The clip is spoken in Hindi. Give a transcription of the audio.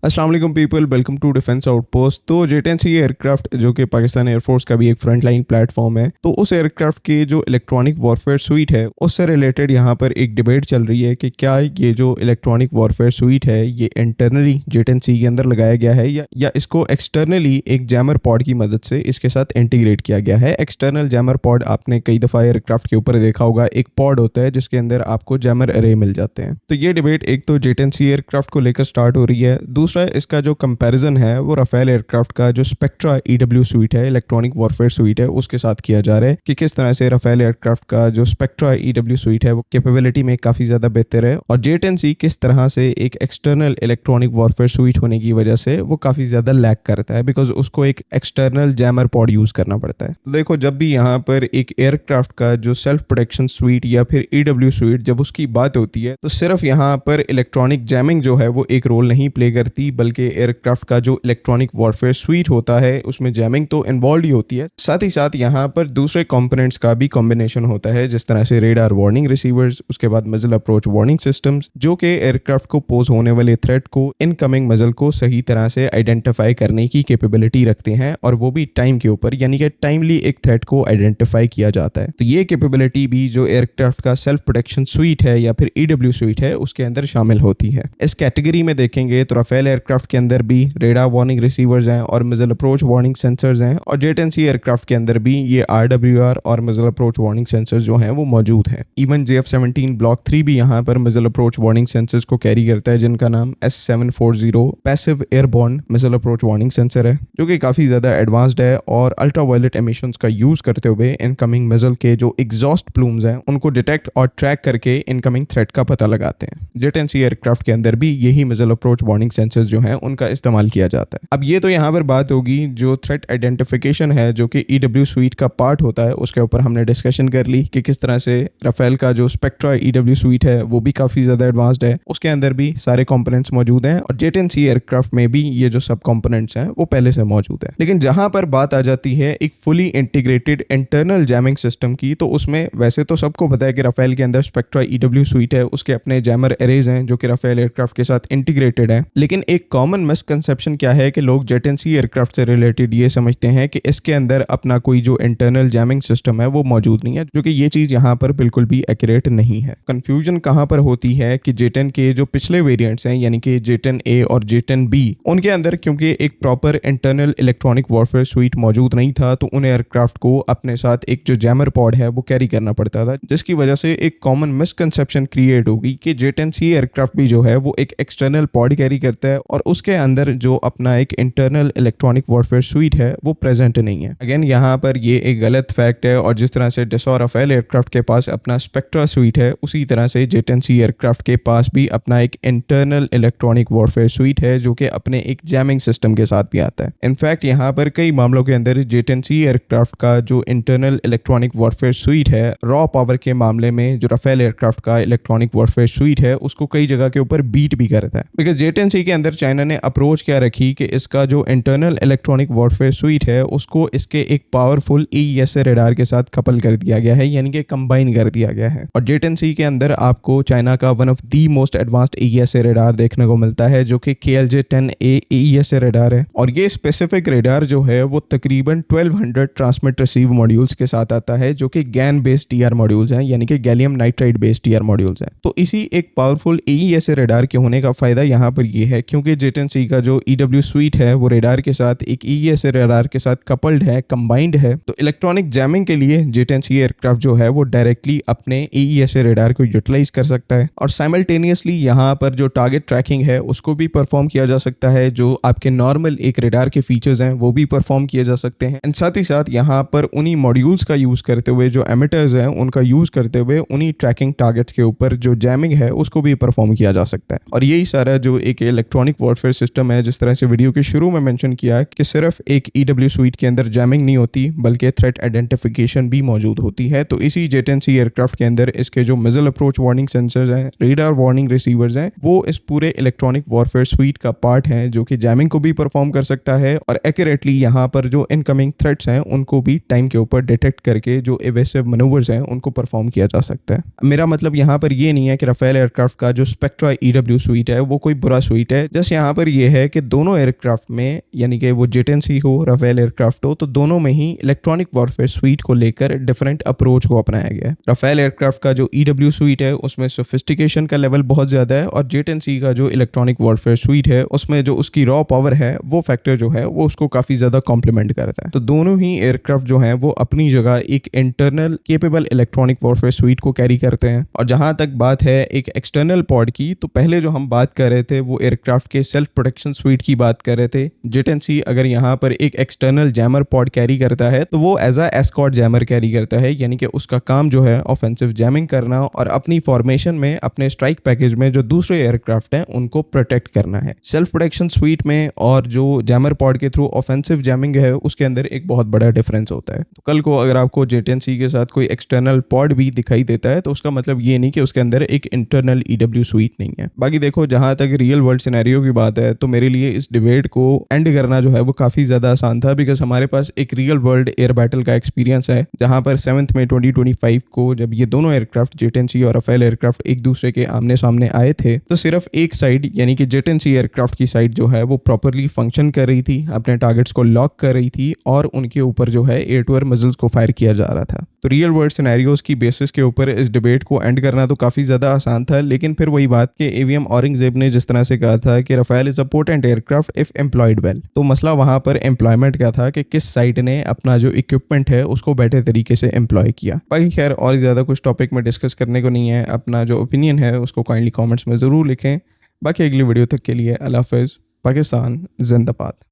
अस्सलाम वालेकुम people, welcome to defence outpost. तो जे-10C एयरक्राफ्ट जो कि पाकिस्तान एयरफोर्स का भी एक फ्रंट लाइन प्लेटफॉर्म है, तो उस एयरक्राफ्ट की जो इलेक्ट्रॉनिक वॉरफेयर स्वीट है उससे रिलेटेड यहाँ पर एक डिबेट चल रही है कि क्या ये जो इलेक्ट्रॉनिक वॉरफेयर स्वीट है ये इंटरनली जे-10C के अंदर लगाया गया है या इसको एक्सटर्नली एक जैमर पॉड की मदद से इसके साथ इंटीग्रेट किया गया है। एक्सटर्नल जैमर पॉड आपने कई दफ़ा एयरक्राफ्ट के ऊपर देखा होगा, एक पॉड होता है जिसके अंदर आपको जैमर अरे मिल जाते हैं। तो ये डिबेट एक तो जे-10C एयरक्राफ्ट को लेकर स्टार्ट हो रही है, दूसरा इसका जो कंपैरिजन है वो राफेल एयरक्राफ्ट का जो स्पेक्ट्रा ईडब्ल्यू स्वीट है, इलेक्ट्रॉनिक वॉरफेयर स्वीट है, उसके साथ किया जा रहा है कि किस तरह से राफेल एयरक्राफ्ट का जो स्पेक्ट्रा ईडब्ल्यू स्वीट है वो कैपेबिलिटी में काफ़ी ज़्यादा बेहतर है और जे-10C किस तरह से एक एक्सटर्नल इलेक्ट्रॉनिक वॉरफेयर स्वीट होने की वजह से वो काफ़ी ज़्यादा लैक करता है, बिकॉज उसको एक एक्सटर्नल जैमर पॉड यूज़ करना पड़ता है। तो देखो, जब भी यहाँ पर एक एयरक्राफ्ट का जो सेल्फ प्रोटेक्शन स्वीट या फिर ईडब्ल्यू स्वीट जब उसकी बात होती है तो सिर्फ यहाँ पर इलेक्ट्रॉनिक जैमिंग जो है वो एक रोल नहीं प्ले करती, बल्कि एयरक्राफ्ट का जो इलेक्ट्रॉनिक वॉरफेयर स्वीट होता है उसमें जैमिंग तो इन्वॉल्व ही होती है, साथ ही साथ यहाँ पर दूसरे कंपोनेंट्स का भी कॉम्बिनेशन होता है, जिस तरह से रेडार वार्निंग रिसीवर्स, उसके बाद मजल अप्रोच वार्निंग सिस्टम्स, जो कि एयरक्राफ्ट को पोज होने वाले थ्रेट को, इनकमिंग मजल को सही तरह से आइडेंटिफाई करने की कैपेबिलिटी रखते हैं और वो भी टाइम के ऊपर, यानी कि टाइमली एक थ्रेट को आइडेंटिफाई किया जाता है। तो ये कैपेबिलिटी भी जो एयरक्राफ्ट का सेल्फ प्रोटेक्शन स्वीट है या फिर ईडब्ल्यू स्वीट है उसके अंदर शामिल होती है। इस कैटेगरी में देखेंगे तो राफेल एयरक्राफ्ट के अंदर भी रेडार वार्निंग रिसीवर्स हैं और मिसाइल अप्रोच वार्निंग सेंसर्स हैं, और जे-10C एयरक्राफ्ट के अंदर भी ये RWR और मिसाइल अप्रोच वार्निंग सेंसर्स जो हैं वो मौजूद हैं। इवन JF-17 ब्लॉक 3 भी यहाँ पर मिसाइल अप्रोच वार्निंग सेंसर्स को कैरी करता है, जिनका नाम S740 passive airborne missile approach warning sensor है, जो कि काफ़ी ज़्यादा एडवांस्ड है और अल्ट्रावायलेट एमिशंस का यूज़ करते हुए इनकमिंग मिसाइल के जो एग्जॉस्ट प्लूम्स हैं उनको डिटेक्ट और ट्रैक करके इनकमिंग थ्रेट का पता लगाते हैं। जे-10C एयरक्राफ्ट के अंदर भी यही मिसाइल अप्रोच वार्निंग सेंसर्स जो हैं उनका इस्तेमाल किया जाता है। अब ये तो यहाँ पर बात होगी जो थ्रेट आइडेंटिफिकेशन है जो कि ईडब्ल्यू स्वीट का पार्ट होता है, उसके ऊपर हमने डिस्कशन कर ली कि किस तरह से राफेल का जो स्पेक्ट्रा ईडब्ल्यू स्वीट है वो भी काफ़ी ज़्यादा एडवांस्ड है, उसके अंदर भी सारे कंपोनेंट्स मौजूद हैं और जे-10C एयरक्राफ्ट में भी ये जो सब कंपोनेंट्स हैं वो पहले से मौजूद है। लेकिन जहाँ पर बात आ जाती है एक fully integrated internal jamming system की, तो उसमें वैसे तो सबको पता है कि राफेल के अंदर स्पेक्ट्रा ईडब्ल्यू स्वीट है, उसके अपने जैमर एरेज हैं जो कि राफेल एयरक्राफ्ट के साथ इंटीग्रेटेड है। लेकिन एक कॉमन मिसकंसेप्शन क्या है कि लोग जे-10C एयरक्राफ्ट से रिलेटेड ये समझते हैं कि इसके अंदर अपना कोई जो इंटरनल जैमिंग सिस्टम है वो मौजूद नहीं है, जो कि ये चीज़ यहाँ पर बिल्कुल भी एक्यूरेट नहीं है। कंफ्यूजन कहाँ पर होती है कि जे-10 के जो पिछले वेरिएंट्स हैं यानी कि जे-10A और जे-10B, उनके अंदर क्योंकि एक proper internal electronic warfare sweet मौजूद नहीं था, तो उन एयरक्राफ्ट को अपने साथ एक जो जैमर पॉड है वो कैरी करना पड़ता था, जिसकी वजह से एक कॉमन मिसकंसेप्शन क्रिएट होगी कि जे-10C एयरक्राफ्ट भी जो है वो एक एक्सटर्नल पॉड कैरी करता है और उसके अंदर जो अपना एक इंटरनल इलेक्ट्रॉनिक वॉरफेयर स्वीट है वो प्रेजेंट नहीं है। अगेन यहाँ पर ये एक गलत फैक्ट है, और जिस तरह से डसॉ राफेल एयरक्राफ्ट के पास अपना स्पेक्ट्रा स्वीट है, उसी तरह से जे-10C एयरक्राफ्ट के पास भी अपना एक इंटरनल इलेक्ट्रॉनिक वॉरफेयर स्वीट है जो कि अपने एक जैमिंग सिस्टम के साथ भी आता है। इनफैक्ट यहाँ पर कई मामलों के अंदर जे-10C एयरक्राफ्ट का जो इंटरनल इलेक्ट्रॉनिक वॉरफेयर स्वीट है, रॉ पावर के मामले में जो राफेल एयरक्राफ्ट का इलेक्ट्रॉनिक वॉरफेयर स्वीट है उसको कई जगह के ऊपर बीट भी करता है। बिकॉज जे-10C के अंदर चाइना ने अप्रोच क्या रखी कि इसका जो इंटरनल इलेक्ट्रॉनिक वॉरफेयर स्वीट है उसको इसके एक पावरफुल EESA रेडार के साथ कपल कर दिया गया है, यानी कि कंबाइन कर दिया गया है। और जे-10C के अंदर आपको चाइना का one of the most advanced EESA radar देखने को मिलता है जो कि KLJ-10A EESA रेडार है, और ये स्पेसिफिक रेडार जो है वो तकरीबन 1200 ट्रांसमिट रिसीव मॉड्यूल्स के साथ आता है जो कि गैन बेस्ड TR मॉड्यूल्स हैं, यानी कि gallium nitride based TR modules हैं। तो इसी एक पावरफुल EESA रेडार के होने का फायदा यहाँ पर ये है क्योंकि जे-10C का जो ईडब्ल्यू स्वीट है वो रेडार के साथ एक EESA रेडार के साथ कपल्ड है, कंबाइंड है, तो इलेक्ट्रॉनिक जैमिंग के लिए जे-10C एयरक्राफ्ट जो है वो डायरेक्टली अपने EESA रेडार को यूटिलाइज कर सकता है, और साइमल्टेनियसली यहाँ पर जो टारगेट ट्रैकिंग है उसको भी परफॉर्म किया जा सकता है, जो आपके नॉर्मल एक रेडार के फीचर्स हैं वो भी परफॉर्म किए जा सकते हैं। एंड साथ ही साथ यहाँ पर उन्हीं मॉड्यूल्स का यूज करते हुए, जो एमिटर्स हैं उनका यूज करते हुए, उन्हीं ट्रैकिंग टारगेट्स के ऊपर जो जैमिंग है उसको भी परफॉर्म किया जा सकता है। और यही सारा जो एक इलेक्ट्रॉनिक वॉरफेयर सिस्टम है, जिस तरह से वीडियो के शुरू में मेंशन किया कि सिर्फ एक ईडब्ल्यू स्वीट के अंदर जैमिंग नहीं होती बल्कि थ्रेट आइडेंटिफिकेशन भी मौजूद होती है, तो इसी जे-10C एयरक्राफ्ट के अंदर इसके जो मिसाइल अप्रोच वार्निंग सेंसर्स हैं, रेडार वार्निंग रिसीवर्स हैं, वो इस पूरे इलेक्ट्रॉनिक वॉरफेयर स्वीट का पार्ट है जो कि जैमिंग को भी परफॉर्म कर सकता है और एक्यूरेटली यहाँ पर जो इनकमिंग थ्रेट्स हैं उनको भी टाइम के ऊपर डिटेक्ट करके जो एवेसिव मैनूवर्स हैं उनको परफॉर्म किया जा सकता है। मेरा मतलब यहाँ पर ये नहीं है कि राफेल एयरक्राफ्ट का जो स्पेक्ट्रा ईडब्ल्यू स्वीट है वो कोई बुरा स्वीट है, जस्ट यहाँ पर ये है कि दोनों एयरक्राफ्ट में, यानी कि वो जेट-एंड-सी हो, राफेल एयरक्राफ्ट हो, तो दोनों में ही इलेक्ट्रॉनिक वॉरफेयर स्वीट को लेकर डिफरेंट अप्रोच को अपनाया गया है। राफेल एयरक्राफ्ट का जो ईडब्ल्यू स्वीट है उसमें सोफिस्टिकेशन का लेवल बहुत ज़्यादा है, और जेट-एंड-सी का जो इलेक्ट्रॉनिक वॉरफेयर स्वीट है उसमें जो उसकी रॉ पावर है वो फैक्टर जो है वो उसको काफ़ी ज़्यादा कॉम्प्लीमेंट करता है। तो दोनों ही एयरक्राफ्ट जो हैं वो अपनी जगह एक internal capable electronic warfare sweet को कैरी करते हैं। और जहाँ तक बात है एक एक्सटर्नल पॉड की, तो पहले जो हम बात कर रहे थे वो एयरक्राफ्ट के सेल्फ प्रोटेक्शन स्वीट की बात कर रहे थे। जेट-एंड-सी अगर यहाँ पर एक एक्सटर्नल जैमर पॉड कैरी करता है तो वो as a escort jammer carry करता है, यानी कि उसका काम जो है ऑफेंसिव जैमिंग करना और अपनी फॉर्मेशन में, अपने स्ट्राइक पैकेज में जो दूसरे एयरक्राफ्ट हैं उनको प्रोटेक्ट करना है। सेल्फ प्रोटेक्शन स्वीट में और जो जैमर पॉड के थ्रू ऑफेंसिव जैमिंग है उसके अंदर एक बहुत बड़ा डिफरेंस होता है। तो कल को अगर आपको जेट-एंड-सी के साथ कोई एक्सटर्नल पॉड भी दिखाई देता है तो उसका मतलब ये नहीं कि उसके अंदर एक इंटरनल ईडब्ल्यू स्वीट नहीं है। बाकी देखो, जहां तक रियल वर्ल्ड सिनेरियो की बात है तो मेरे लिए इस डिबेट को एंड करना जो है वो काफी ज्यादा आसान था, बिकॉज हमारे पास एक रियल वर्ल्ड एयर बैटल का एक्सपीरियंस है, जहां पर 7 मई 2025 को जब ये दोनों एयरक्राफ्ट जेट-एंड-सी और राफेल एयरक्राफ्ट एक दूसरे के आमने सामने आए थे, तो सिर्फ एक साइड यानी कि जेट-एंड-सी एयरक्राफ्ट की साइड जो है वो प्रॉपरली फंक्शन कर रही थी, अपने टारगेट्स को लॉक कर रही थी और उनके ऊपर जो है एयर टू एयर मिसाइल्स को फायर किया जा रहा था। तो रियल वर्ल्ड सिनेरियोज की बेसिस के ऊपर इस डिबेट को एंड करना तो काफी ज्यादा आसान था, लेकिन फिर वही बात कि एवीएम औरंगजेब ने जिस तरह से कहा था कि Rafale is a potent aircraft if employed well, तो मसला वहां पर एम्प्लॉयमेंट का था कि किस साइड ने अपना जो इक्विपमेंट है उसको बेटर तरीके से एम्प्लॉय किया। बाकी खैर और ज्यादा कुछ टॉपिक में डिस्कस करने को नहीं है, अपना जो ओपिनियन है उसको काइंडली कॉमेंट्स में जरूर लिखें। बाकी अगली वीडियो तक के लिए अल्लाह हाफिज़। पाकिस्तान जिंदाबाद।